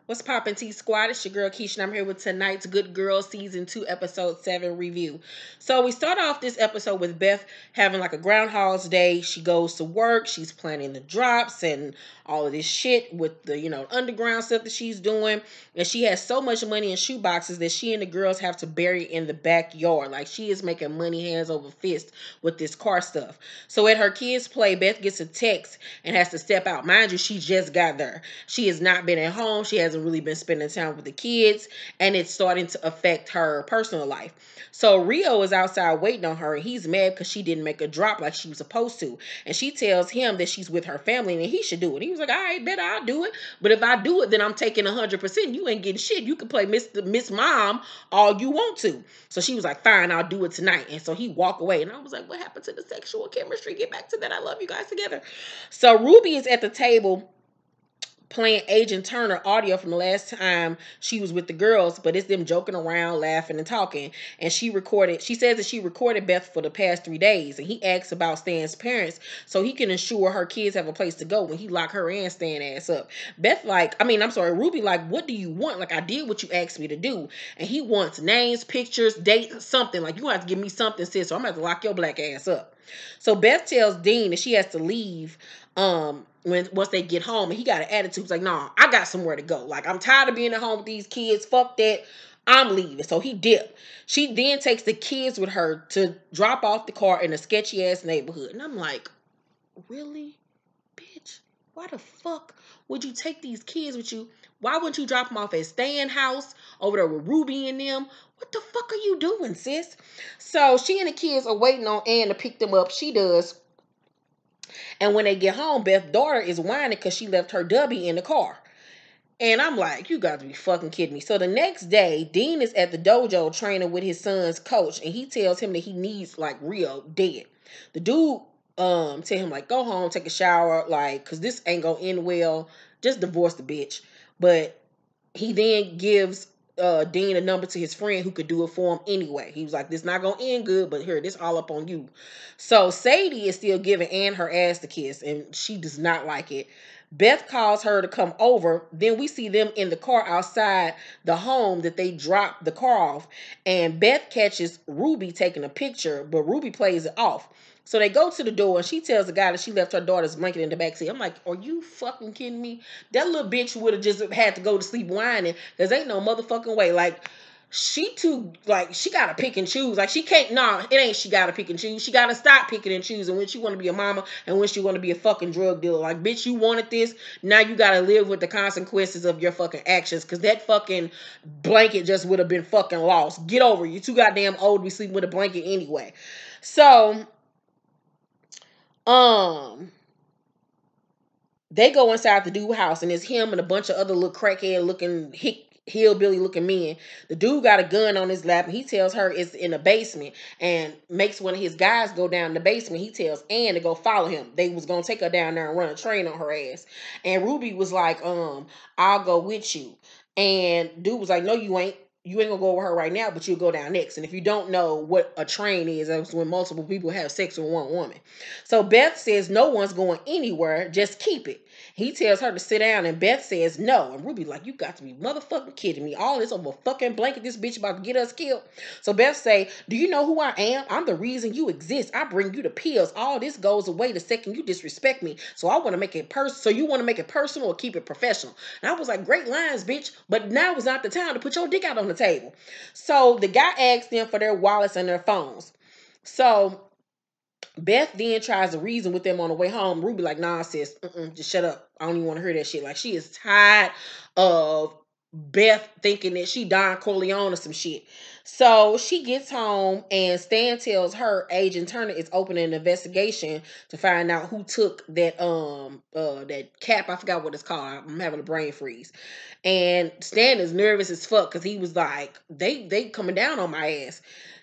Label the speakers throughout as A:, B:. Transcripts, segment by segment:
A: What's poppin' T Squad? It's your girl Keisha and I'm here with tonight's Good Girls Season 2 Episode 7 review. So we start off this episode with Beth having like a Groundhog's Day. She goes to work, she's planning the drops and all of this shit with the, underground stuff that she's doing. And she has so much money in shoe boxes that she and the girls have to bury in the backyard. Like she is making money hands over fist with this car stuff. So at her kids' play, Beth gets a text and has to step out. Mind you, she just got there. She has not been at home. She hasn't really been spending time with the kids, and it's starting to affect her personal life. So Rio is outside waiting on her, and he's mad because she didn't make a drop like she was supposed to. And she tells him that she's with her family and he should do it. He was like, all right, better I'll do it. But if I do it, then I'm taking 100%. You ain't getting shit. You can play Miss Mom all you want to. So she was like, fine, I'll do it tonight. And so he walked away. And I was like, what happened to the sexual chemistry? Get back to that. I love you guys together. So Ruby is at the table playing Agent Turner audio from the last time she was with the girls, but it's them joking around, laughing and talking. And she says that she recorded Beth for the past 3 days, and he asks about Stan's parents so he can ensure her kids have a place to go when he lock her and Stan ass up. Ruby like, what do you want? Like, I did what you asked me to do. And he wants names, pictures, dates, something. Like, you have to give me something, sis, so I'm gonna have to lock your black ass up. So Beth tells Dean that she has to leave once they get home, and he got an attitude. He's like, nah, I got somewhere to go. Like, I'm tired of being at home with these kids. Fuck that. I'm leaving. So he dipped. She then takes the kids with her to drop off the car in a sketchy ass neighborhood. And I'm like, really? Bitch, why the fuck would you take these kids with you? Why wouldn't you drop them off at Stan's house over there with Ruby and them? What the fuck are you doing, sis? So she and the kids are waiting on Ann to pick them up. She does. And when they get home, Beth's daughter is whining because she left her dubby in the car. And I'm like, you got to be fucking kidding me. So the next day, Dean is at the dojo training with his son's coach, and he tells him that he needs like Rio dead. The dude tell him like, go home, take a shower, like, cause this ain't gonna end well. Just divorce the bitch. But he then gives Dean a number to his friend who could do it for him anyway. He was like, this not gonna end good, but here, this all up on you. So Sadie is still giving Ann her ass to kiss, and she does not like it. Beth calls her to come over. Then we see them in the car outside the home that they dropped the car off. And Beth catches Ruby taking a picture, but Ruby plays it off. So they go to the door, and she tells the guy that she left her daughter's blanket in the backseat. I'm like, are you fucking kidding me? That little bitch would have just had to go to sleep whining, because ain't no motherfucking way. Like, she gotta pick and choose. Like, she can't, it ain't she gotta pick and choose. She gotta stop picking and choosing when she want to be a mama and when she want to be a fucking drug dealer. Like, bitch, you wanted this. Now you gotta live with the consequences of your fucking actions, because that fucking blanket just would have been fucking lost. Get over it. You too goddamn old to be sleeping with a blanket anyway. So, they go inside the dude house, and it's him and a bunch of other little crackhead looking hillbilly looking men. The dude got a gun on his lap, and he tells her it's in the basement, and makes one of his guys go down the basement. He tells Ann to go follow him. They was gonna take her down there and run a train on her ass. And Ruby was like, I'll go with you. And dude was like, no, you ain't. You ain't gonna go with her right now, but you'll go down next. And if you don't know what a train is, that's when multiple people have sex with one woman. So Beth says no one's going anywhere, just keep it. He tells her to sit down, and Beth says no. And Ruby like, you got to be motherfucking kidding me. All this over a fucking blanket, this bitch about to get us killed. So Beth say, do you know who I am? I'm the reason you exist. I bring you the pills. All this goes away the second you disrespect me. So I want to make it personal. So you want to make it personal or keep it professional? And I was like, great lines, bitch. But now is not the time to put your dick out on the table. So the guy asks them for their wallets and their phones. So Beth then tries to reason with them on the way home. Ruby like, nah, sis, just shut up. I don't even want to hear that shit. Like, she is tired of Beth thinking that she Don Corleone or some shit. So she gets home, and Stan tells her Agent Turner is opening an investigation to find out who took that that cap. I forgot what it's called. I'm having a brain freeze. And Stan is nervous as fuck because he was like, they coming down on my ass.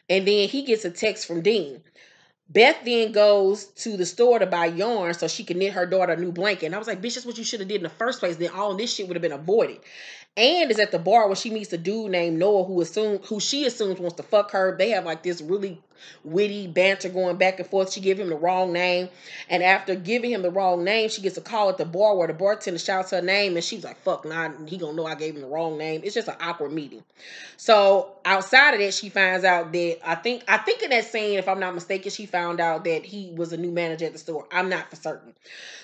A: And then he gets a text from Dean. Beth then goes to the store to buy yarn so she can knit her daughter a new blanket. And I was like, bitch, that's what you should have did in the first place. Then all this shit would have been avoided. And is at the bar when she meets a dude named Noah who she assumes wants to fuck her. They have like this really witty banter going back and forth. She give him the wrong name, and after giving him the wrong name, she gets a call at the bar where the bartender shouts her name, and she's like, "Fuck, nah, he gonna know I gave him the wrong name." It's just an awkward meeting. So outside of that, she finds out that I think in that scene, if I'm not mistaken, she found out that he was a new manager at the store. I'm not for certain.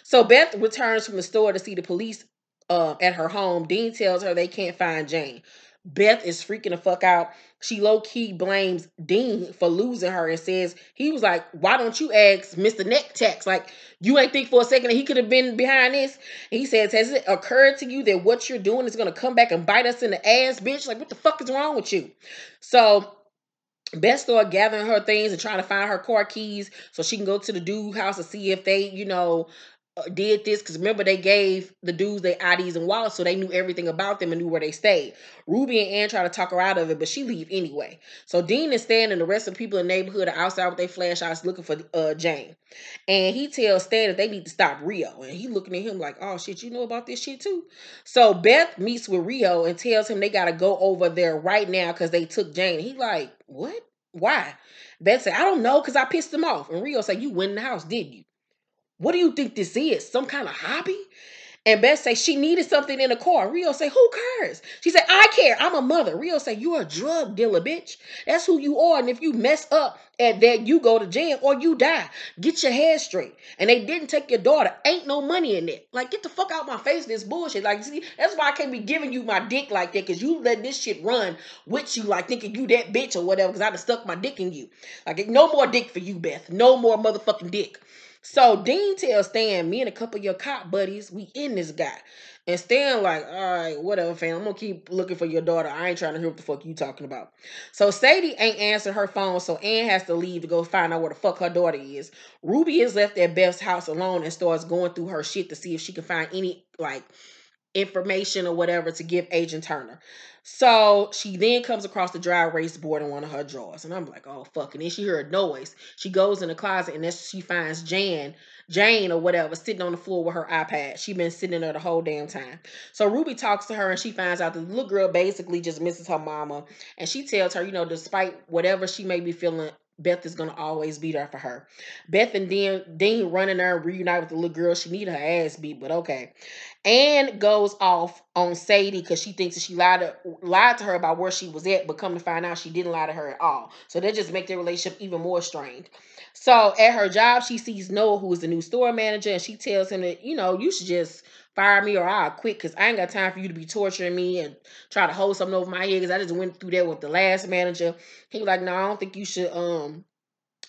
A: So Beth returns from the store to see the police at her home. Dean tells her they can't find Jane. Beth is freaking the fuck out. She low key blames Dean for losing her and says he was like, "Why don't you ask Mr. Neck Tax? Like, you ain't think for a second that he could have been behind this?" And he says, "Has it occurred to you that what you're doing is gonna come back and bite us in the ass, bitch? Like, what the fuck is wrong with you?" So Beth started gathering her things and trying to find her car keys so she can go to the dude house to see if they, did this. Because remember, they gave the dudes their IDs and wallets, so they knew everything about them and knew where they stayed. Ruby and Ann try to talk her out of it, but she leave anyway. So Dean is standing, and the rest of the people in the neighborhood are outside with their flashlights looking for Jane. And he tells Stan that they need to stop Rio. And he looking at him like, "Oh shit, you know about this shit too?" So Beth meets with Rio and tells him they gotta go over there right now because they took Jane. He like, "What? Why?" Beth said, "I don't know, because I pissed him off." And Rio said, "You went in the house, didn't you? What do you think this is? Some kind of hobby?" And Beth say she needed something in the car. Rio say, "Who cares?" She said, "I care. I'm a mother." Rio say, "You're a drug dealer, bitch. That's who you are. And if you mess up at that, you go to jail or you die. Get your head straight." And they didn't take your daughter. Ain't no money in it. Like, get the fuck out my face, this bullshit. Like, see, that's why I can't be giving you my dick like that, because you let this shit run with you, like thinking you that bitch or whatever, because I done stuck my dick in you. Like, no more dick for you, Beth. No more motherfucking dick. So Dean tells Stan, "Me and a couple of your cop buddies, we in this guy." And Stan like, "All right, whatever, fam. I'm gonna keep looking for your daughter. I ain't trying to hear what the fuck you talking about." So Sadie ain't answering her phone, so Ann has to leave to go find out where the fuck her daughter is. Ruby is left at Beth's house alone and starts going through her shit to see if she can find any, like, information or whatever to give Agent Turner. So she then comes across the dry erase board in one of her drawers. And I'm like, "Oh, fuck." And then she heard a noise. She goes in the closet, and then she finds Jane or whatever, sitting on the floor with her iPad. She been sitting there the whole damn time. So Ruby talks to her, and she finds out that the little girl basically just misses her mama. And she tells her, despite whatever she may be feeling, Beth is going to always be there for her. Beth and Dean running there and reunite with the little girl. She need her ass beat, but okay. Anne goes off on Sadie because she thinks that she lied to her about where she was at, but come to find out she didn't lie to her at all. So that just make their relationship even more strained. So at her job, she sees Noah, who is the new store manager, and she tells him that, "You should just fire me or I'll quit, because I ain't got time for you to be torturing me and try to hold something over my head, because I just went through that with the last manager." He was like, "No, I don't think you should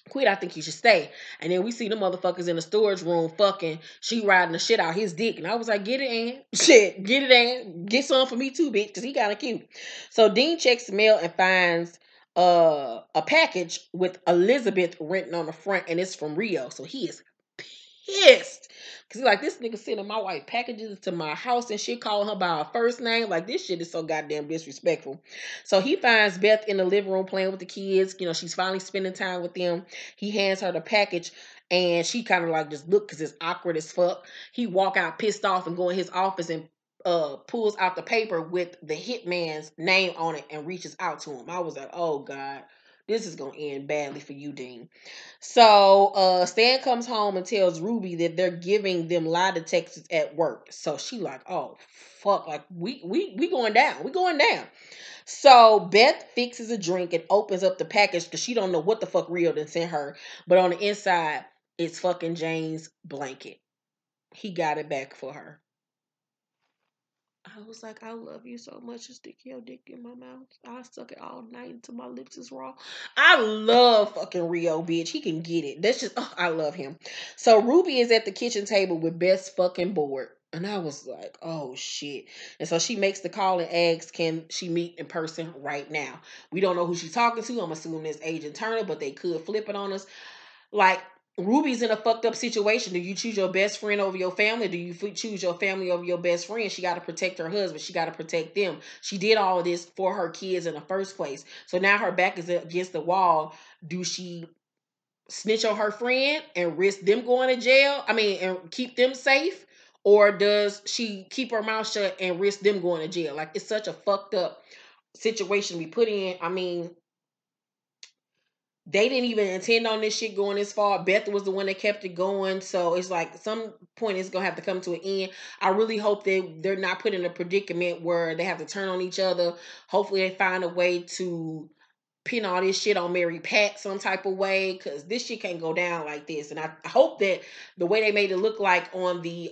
A: quit. I think you should stay." And then we see the motherfuckers in the storage room fucking. She riding the shit out his dick. And I was like, "Get it, Ann. Shit, get it, Ann. Get some for me too, bitch, because he kind of cute." So Dean checks the mail and finds a package with Elizabeth written on the front, and it's from Rio. So he is pissed. Cause he's like, "This nigga sending my wife packages to my house and shit, calling her by her first name. Like, this shit is so goddamn disrespectful." So he finds Beth in the living room playing with the kids. She's finally spending time with them. He hands her the package, and she kind of like just look, because it's awkward as fuck. He walk out pissed off and go in his office and pulls out the paper with the hitman's name on it and reaches out to him. I was like, "Oh God, this is gonna end badly for you, Dean." So Stan comes home and tells Ruby that they're giving them lie detectors at work. So she like, "Oh fuck, like we going down. We going down." So Beth fixes a drink and opens up the package because she don't know what the fuck Rio done sent her. But on the inside, it's fucking Jane's blanket. He got it back for her. I was like, "I love you so much. Just stick your dick in my mouth. I suck it all night until my lips is raw." I love fucking Rio, bitch. He can get it. That's just, I love him. So Ruby is at the kitchen table with Beth's fucking board. And I was like, "Oh shit." And so she makes the call and asks, can she meet in person right now? We don't know who she's talking to. I'm assuming it's Agent Turner, but they could flip it on us. Like, Ruby's in a fucked up situation. Do you choose your best friend over your family? Do you choose your family over your best friend? She got to protect her husband. She got to protect them. She did all of this for her kids in the first place. So now her back is against the wall. Do she snitch on her friend and risk them going to jail? I mean, and keep them safe? Or does she keep her mouth shut and risk them going to jail? Like, it's such a fucked up situation we put in. I mean, they didn't even intend on this shit going this far. Beth was the one that kept it going. So it's like some point it's gonna have to come to an end. I really hope they're not put in a predicament where they have to turn on each other. Hopefully they find a way to pin all this shit on Mary Pat some type of way, because this shit can't go down like this. And I hope that the way they made it look like on the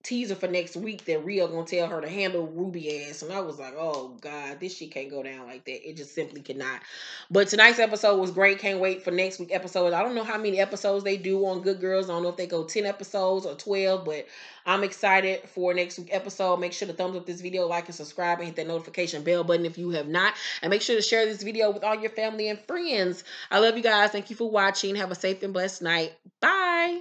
A: teaser for next week, that Rio gonna tell her to handle Ruby ass. And I was like, oh god, this shit can't go down like that. It just simply cannot. But tonight's episode was great. Can't wait for next week episode. I don't know how many episodes they do on Good Girls. I don't know if they go 10 episodes or 12, but I'm excited for next week episode. Make sure to thumbs up this video, like and subscribe, and hit that notification bell button if you have not. And make sure to share this video with all your family and friends. I love you guys. Thank you for watching. Have a safe and blessed night. Bye.